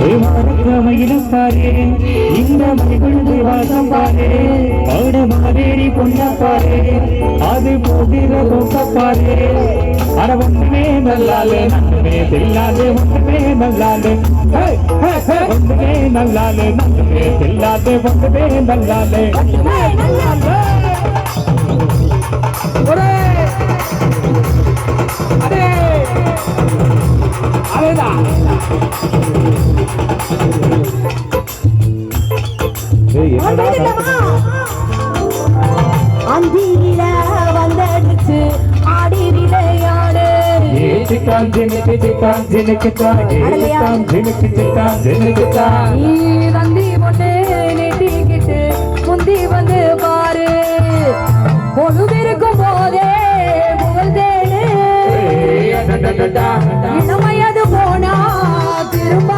மயிலும் பாரு இந்த மணிக்குழுந்து வாசம் பாரு அவட மாவேரி பொண்ண பாரு அது போகிற போக்க பாரு அட ஒன்றுமே நல்லாலே நன்றுமே தெல்லாது ஒன்றுமே நல்லாலே ஒன்றுமே நல்லாலே நன்றுமே தெல்லாது ஒன்றுமே நல்லாலே அந்தியில வந்தடிச்சு ஆடி விளையாடு தந்தி பொண்ணு நெட்டிக்கிட்டு முந்தி வந்து பாரு பொழுதிருக்கும் போதே புகழ்ந்தேனு இளமையது போனா திரும்ப